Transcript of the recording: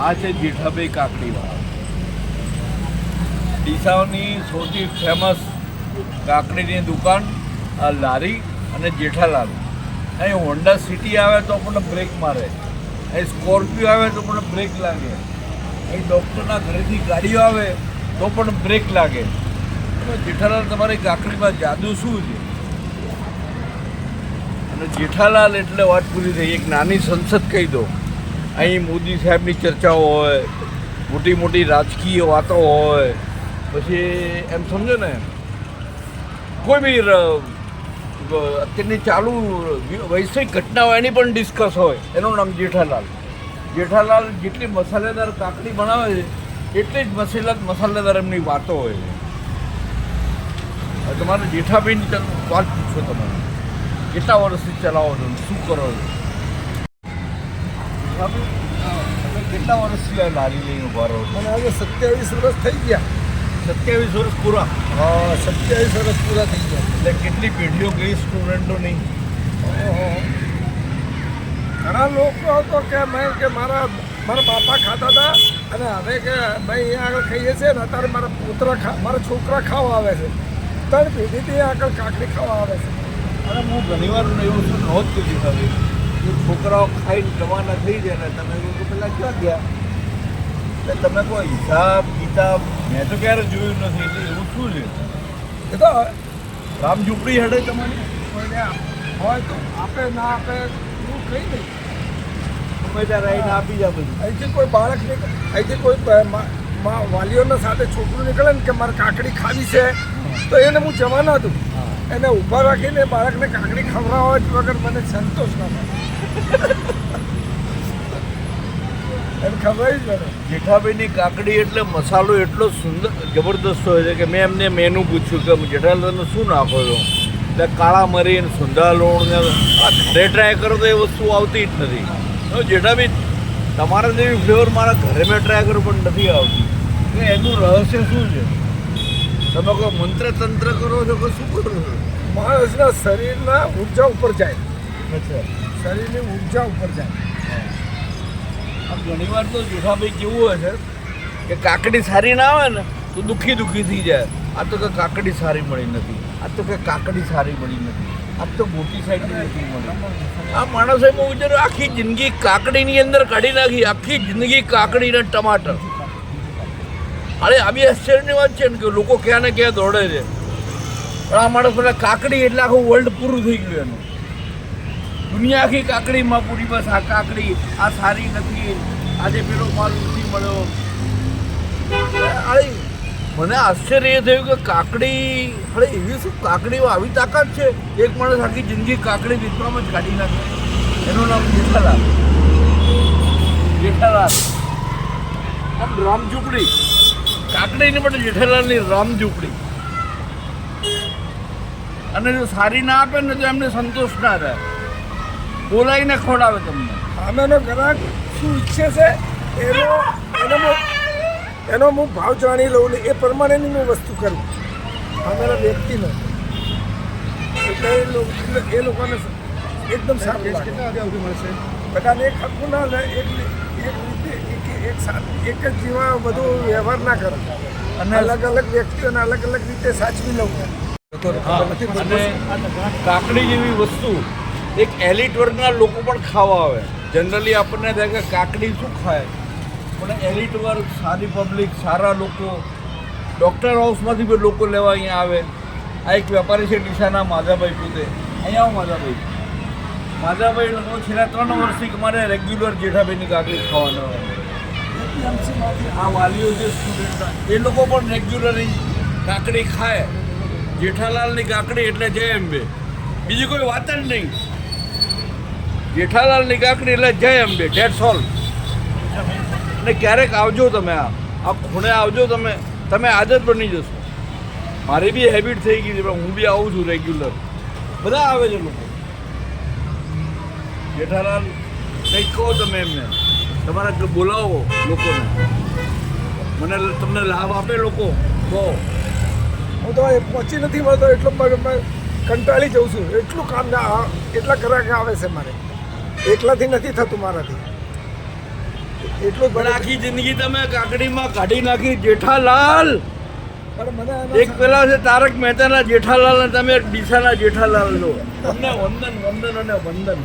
આ છે જેઠાભાઈ કાકડીવાળા, ડીસાની સૌથી ફેમસ કાકડીની દુકાન, આ લારી અને જેઠાલાલ. અહીં હોન્ડા સિટી આવે તો પણ બ્રેક મારે, અહીં સ્કોર્પિયો આવે તો પણ બ્રેક લાગે, અહીં ડૉક્ટરના ઘરેથી ગાડીઓ આવે તો પણ બ્રેક લાગે. જેઠાલાલ તમારી કાકડીમાં જાદુ શું છે? અને જેઠાલાલ એટલે વાત પૂરી થઈ. એક નાની સંસદ કહી દો, અહીં મોદી સાહેબની ચર્ચાઓ હોય, મોટી મોટી રાજકીય વાતો હોય, પછી એમ સમજો ને કોઈ બી અત્યારની ચાલુ વૈશ્વિક ઘટના હોય એની પણ ડિસ્કસ હોય. એનું નામ જેઠાલાલ. જેઠાલાલ જેટલી મસાલેદાર કાકડી બનાવે છે એટલી જ મસાલેદાર એમની વાતો હોય છે. તમારે જેઠાભાઈની વાત પૂછો, તમારે કેટલા વર્ષથી ચલાવો છો, શું કરો છો? તમે કેટલા વર્ષથી આ લારી લઈને ઉભા રહો? મને આજે 27 વર્ષ થઈ ગયા. 27 વર્ષ પૂરા? હા, 27 વર્ષ પૂરા થઈ ગયા. એટલે કેટલી પેઢીઓ ગઈ સ્ટુડન્ટોની? ઘણા લોકો તો કે મારા બાપા ખાતા હતા અને હવે કે ભાઈ અહીંયા આગળ ખાઈએ છીએ ને અત્યારે મારા છોકરા ખાવા આવે છે. 3 પેઢીથી આગળ કાકડી ખાવા આવે છે. અને હું ઘણીવાર એવું નહોતું કીધું હવે કે છોકરાઓ ખાઈને જવાના થઈ જાય ને તમે લોકો પહેલાં ક્યાં ગયા? એટલે તમે કોઈ હિસાબ કિતાબ મેં તો ક્યારે જોયું નથી. એટલે એવું શું છે? એ તો રામ ઝૂંપડી હેડે તમારી કોઈને હોય તો આપે ના આપે એવું કંઈ નહીં. તમે ત્યાં રહીને આપી જાય બધું. અહીંથી કોઈ બાળક નીકળે, અહીંથી કોઈ વાલીઓના સાથે છોકરું નીકળે ને કે મારે કાકડી ખાવી છે તો એને હું જવાના હતું. એને ઊભા રાખીને બાળકને કાકડી ખવડાવવા વગર મને સંતોષ ના મળે. એને ખબર જ પડે. જેઠાભાઈની કાકડી એટલે મસાલો એટલો સુંદર જબરદસ્ત હોય છે કે મેં એમને મેનુ પૂછ્યું કે જેઠાલાલ તમે શું નાખો છો? એટલે કાળા મરી ને સુંદા લોણ ને ઘરે ટ્રાય કરો તો એ વસ્તુ આવતી જ નથી. જેઠાભાઈ તમારા જેવી ફ્લેવર મારા ઘરે મેં ટ્રાય કરું પણ નથી આવતી. કે એનું રહસ્ય શું છે? તમે કોઈ મંત્ર તંત્ર કરો છો કે શું કરો છો? માણસના શરીરના ઉર્જા ઉપર જાય. અચ્છા, શરીરની ઉર્જા ઉપર જાય. ઘણી વાર તો જેઠાભાઈ કેવું હોય છે કે કાકડી સારી ના આવે ને તો દુઃખી થઈ જાય. આ તો કે કાકડી સારી મળી નથી, આ તો કે કાકડી સારી મળી નથી, આ તો મોટી સાઈડની નથી મળી. આ માણસે બહુ વિચાર્યું આખી જિંદગી કાકડીની અંદર કાઢી નાખી, આખી જિંદગી કાકડી ને ટમાટર. અરે આ બી આશ્ચર્યની વાત છે ને કે લોકો ક્યાં ને ક્યાં દોડે છે. પણ આ માણસ પેલા કાકડી એટલે આખું વર્લ્ડ પૂરું થઈ ગયું એનું. દુનિયા આખી કાકડીમાં પૂરી. બસ આ કાકડી આ સારી નથી, આજે પેલો માલ નથી મળ્યો. અરે મને આશ્ચર્ય એ થયું કે કાકડી, અરે એવી શું કાકડીમાં આવી તાકાત છે? એક માણસ આખી જિંદગી કાકડી વેચવામાં જ કાઢી નાખે. એનું નામ જેઠાલાલ. જેઠાલાલ આમ રામ ઝૂંપડી, કાકડીની પણ જેઠાલાલની રામ ઝૂંપડી. અને જો સારી ના આપે ને તો એમને સંતોષ ના થાય, બોલાવીને ખવડાવે તમને. આમેનો ગ્રાહક શું ઈચ્છે છે એનો હું ભાવ જાણી લઉં ને એ પ્રમાણેની હું વસ્તુ કરું. અમારા વ્યક્તિનો એટલે એ લોકોને એકદમ સારું લાગે. બધાને એક હરખું ના લે, એક રીતે એક જ જેવા બધું વ્યવહાર ના કરે અને અલગ અલગ વ્યક્તિઓને અલગ અલગ રીતે સાચવી લઉં. અને કાકડી જેવી વસ્તુ એક એલિટ વર્ગના લોકો પણ ખાવા આવે. જનરલી આપણને થાય કે કાકડી શું ખાય, પણ એલિટ વર્ગ, સારી પબ્લિક, સારા લોકો, ડૉક્ટર હાઉસમાંથી બી લોકો લેવા અહીંયા આવે. આ એક વેપારી છે ડીસાના, માધાભાઈ પોતે. અહીંયા આવો માધાભાઈ. માધાભાઈ લોકો છેલ્લા 3 વર્ષથી અમારે રેગ્યુલર જેઠાભાઈની કાકડી ખાવાના હોય. આ વાલીઓ જે સ્ટુડન્ટ એ લોકો પણ રેગ્યુલર કાકડી ખાય. જેઠાલાલની કાકડી એટલે જય અંબે, બીજી કોઈ વાત જ નહીં. જેઠાલાલની કાકડી એટલે જય અંબે, ડેટ્સ ઓલ. અને ક્યારેક આવજો તમે, આ ખૂણે આવજો તમે, તમે આદત બની જશો. મારી બી હેબિટ થઈ ગઈ છે, પણ હું બી આવું છું રેગ્યુલર. બધા આવે છે લોકો. જેઠાલાલ કંઈક કહો તમે એમને, તમારા બોલાવો લોકોને, મને તમને લાભ આપે લોકો કહો. હું તો એ પહોંચી નથી મળતો એટલો કંટાળી જઉં છું. એટલું કામ એટલા ગ્રાહક આવે છે મારે, એકલાથી નથી થતું મારાથી. એટલું પણ આખી જિંદગી તમે કાકડીમાં કાઢી નાખી. જેઠાલાલ પણ મને એક પેલા છે તારક મહેતાના જેઠાલાલ અને તમે ડીસાના જેઠાલાલ લો. તમને વંદન વંદન અને વંદન.